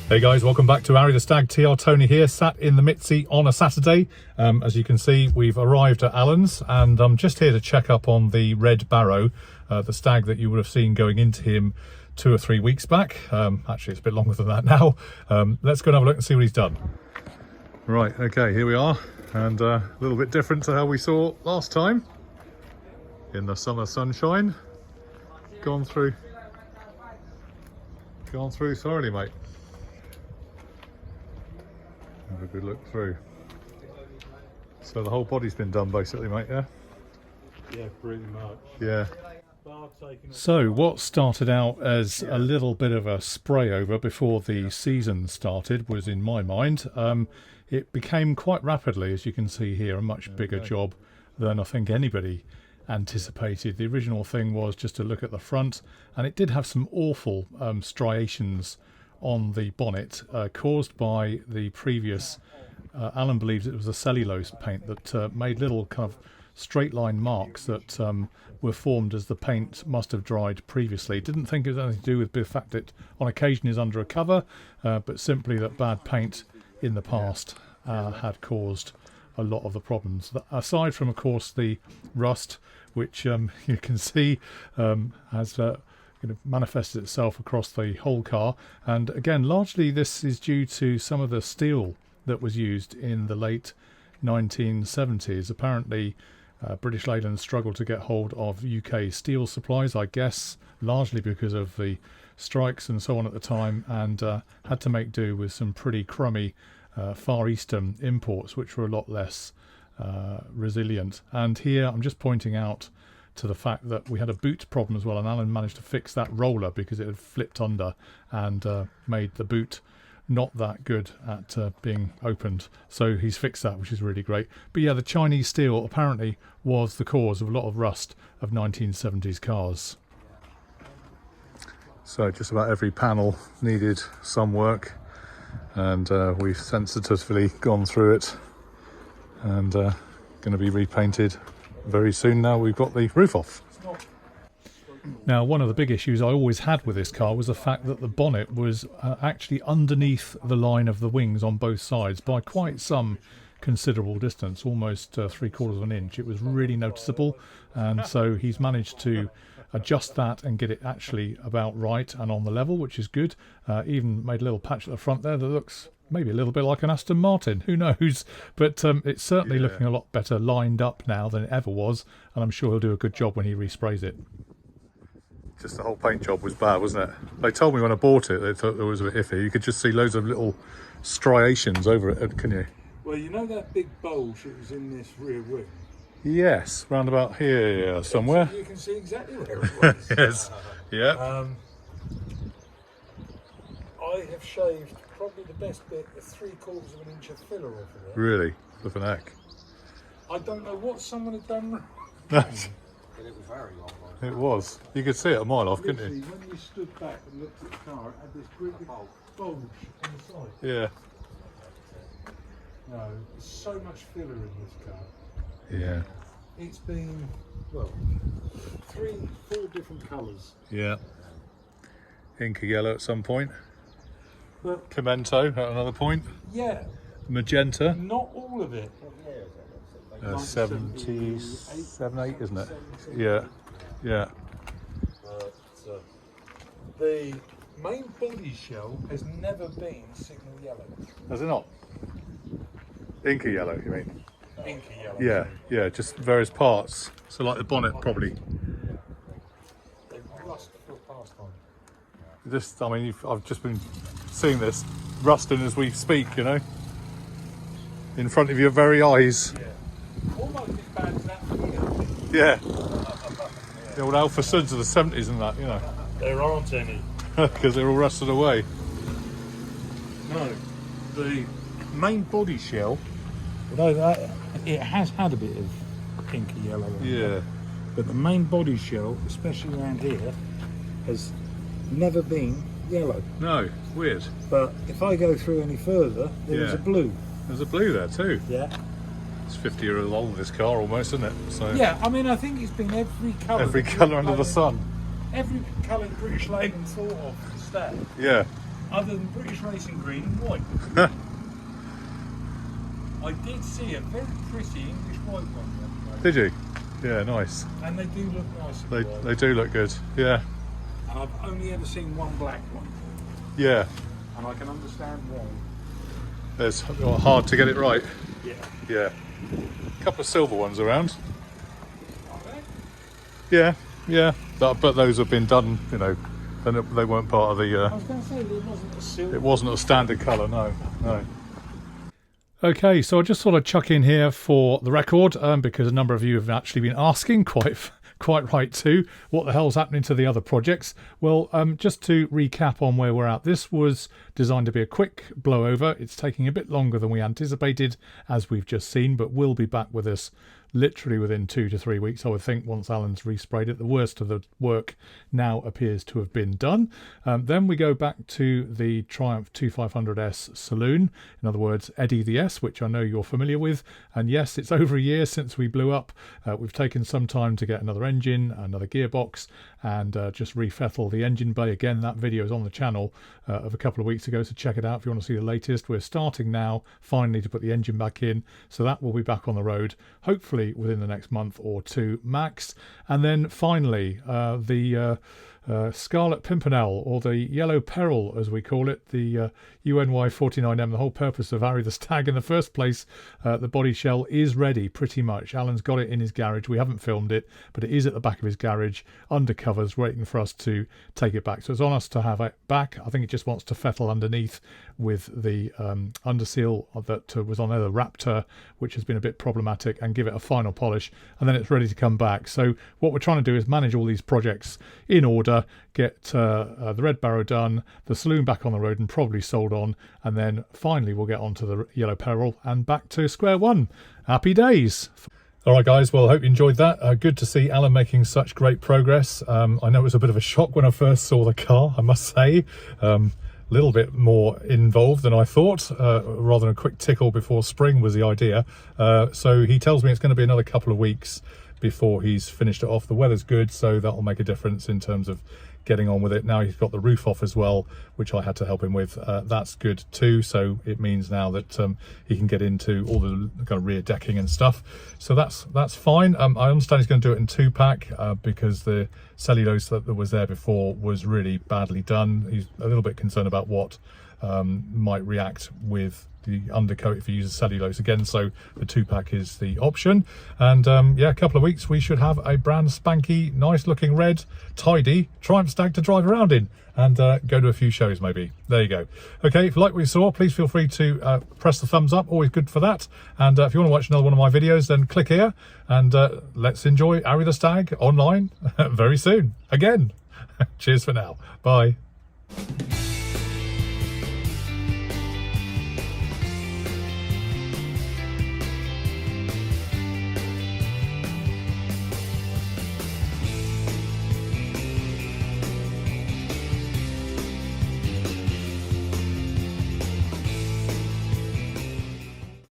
Hey guys, welcome back to Arry the Stag. TR Tony here, sat in the Mitzi on a Saturday. As you can see, we've arrived at Allen's and I'm just here to check up on the Red Barrow, the stag that you would have seen going into him 2 or 3 weeks back. Actually, it's a bit longer than that now. Let's go and have a look and see what he's done. Right, okay, here we are, and a little bit different to how we saw last time. In the summer sunshine. Gone through thoroughly, mate. Have a good look through. So the whole body's been done basically, mate, yeah? Yeah, pretty much. Yeah. So what started out as a little bit of a spray over before the season started was, in my mind, it became quite rapidly, as you can see here, a much bigger job than I think anybody anticipated. The original thing was just to look at the front, and it did have some awful striations on the bonnet caused by the previous Alan believes it was a cellulose paint that made little kind of straight line marks that were formed as the paint must have dried previously. Didn't think it was anything to do with the fact that on occasion is under a cover, but simply that bad paint in the past had caused a lot of the problems. Aside from, of course, the rust, which you can see has manifested itself across the whole car, and again largely this is due to some of the steel that was used in the late 1970s. Apparently British Leyland struggled to get hold of UK steel supplies, I guess largely because of the strikes and so on at the time, and had to make do with some pretty crummy Far Eastern imports which were a lot less resilient. And here I'm just pointing out to the fact that we had a boot problem as well, and Alan managed to fix that roller because it had flipped under and made the boot not that good at being opened. So he's fixed that, which is really great. But yeah, the Chinese steel apparently was the cause of a lot of rust of 1970s cars. So just about every panel needed some work, and we've sensitively gone through it and going to be repainted very soon now we've got the roof off. Now, one of the big issues I always had with this car was the fact that the bonnet was actually underneath the line of the wings on both sides by quite some considerable distance, almost 3/4 of an inch. It was really noticeable, and so he's managed to adjust that and get it actually about right and on the level, which is good. Even made a little patch at the front there that looks maybe a little bit like an Aston Martin, who knows, but it's certainly looking a lot better lined up now than it ever was, and I'm sure he'll do a good job when he resprays it. Just the whole paint job was bad, wasn't it? They told me when I bought it they thought it was a bit iffy. You could just see loads of little striations over it, can you? Well, you know that big bulge that was in this rear wing? Yes, round about here somewhere. You can see exactly where it was. Yes, yeah. I have shaved probably the best bit of 3/4 of an inch of filler off of it. Really? Flipping heck. I don't know what someone had done wrong. But it was very long. It was. You could see it a mile off, couldn't you? When you stood back and looked at the car, it had this great big bulge on the side. Yeah. No, there's so much filler in this car. Yeah. It's been, well, 3-4 different colours. Yeah. Inky yellow at some point. But Pimento at another point. yeah, Magenta. not all of it. 77, 8, isn't it? Yeah. Yeah. But the main body shell has never been signal yellow. Has it not? Inky yellow, you mean? Inky yellow. Yeah, yeah, just various parts. So like the bonnet probably. They rust for pastime. This, I mean, I've just been seeing this rusting as we speak, you know, in front of your very eyes. Yeah. Almost as bad as that here. Yeah. The old Alpha Suds of the 70s and that, you know. There aren't any. Because they're all rusted away. No. The main body shell, although that, it has had a bit of pinky yellow in it, Yeah. but the main body shell, especially around here, has never been yellow. No, weird. But if I go through any further, there's Yeah. a blue. There's a blue there too. Yeah. It's 50 years old, this car almost, isn't it? So Yeah, I mean, I think it's been every colour. every that colour under the British sun. Leyland- Every colour British Leyland thought of for Stag. Yeah. other than British Racing Green and white. I did see a very pretty English white one. Did you? Yeah, nice. And they do look nice. They do look good. Yeah. And I've only ever seen one black one. Yeah. And I can understand why. It's hard to get it right. Yeah. Yeah. A couple of silver ones around. Are they? Yeah, yeah. But those have been done, you know, and they weren't part of the. I was going to say there wasn't a silver. It wasn't a standard colour, no. Okay, so I just thought I'd chuck in here for the record, because a number of you have actually been asking, quite right too, what the hell's happening to the other projects. Well, just to recap on where we're at, this was designed to be a quick blowover. It's taking a bit longer than we anticipated, as we've just seen, but will be back with us literally within 2 to 3 weeks, I would think, once Alan's resprayed it. The worst of the work now appears to have been done. Then we go back to the Triumph 2500S saloon, in other words, Eddie the S, which I know you're familiar with. And yes, it's over a year since we blew up. We've taken some time to get another engine, another gearbox, and just refettle the engine bay. Again, that video is on the channel of a couple of weeks ago, so check it out if you want to see the latest. We're starting now, finally, to put the engine back in, so that will be back on the road, hopefully within the next month or two max. And then finally, the Scarlet Pimpernel, or the Yellow Peril as we call it, the UNY 49M, the whole purpose of Arry the Stag in the first place. The body shell is ready pretty much. Alan's got it in his garage. We haven't filmed it, but it is at the back of his garage under covers waiting for us to take it back. So it's on us to have it back. I think it just wants to fettle underneath with the underseal that was on there, the Raptor, which has been a bit problematic, and give it a final polish, and then it's ready to come back. So what we're trying to do is manage all these projects in order, get the Red Barrow done, the saloon back on the road and probably sold on, and then finally we'll get on to the Yellow Peril and back to square one. Happy days. All right, guys, well, I hope you enjoyed that. Good to see Alan making such great progress. I know it was a bit of a shock when I first saw the car, I must say. A little bit more involved than I thought, rather than a quick tickle before spring was the idea. So he tells me it's going to be another couple of weeks before he's finished it off. The weather's good, so that'll make a difference in terms of getting on with it. Now he's got the roof off as well, which I had to help him with. That's good too, so it means now that he can get into all the kind of rear decking and stuff, so that's fine. I understand he's going to do it in 2-pack because the cellulose that was there before was really badly done. He's a little bit concerned about what might react with the undercoat if you use cellulose again, so the 2-pack is the option. And yeah, a couple of weeks we should have a brand spanky, nice looking red, tidy Triumph Stag to drive around in and go to a few shows maybe. There you go. Okay, if you like what you saw, please feel free to press the thumbs up, always good for that. And if you want to watch another one of my videos, then click here, and let's enjoy Arry the Stag online very soon again. Cheers for now. Bye.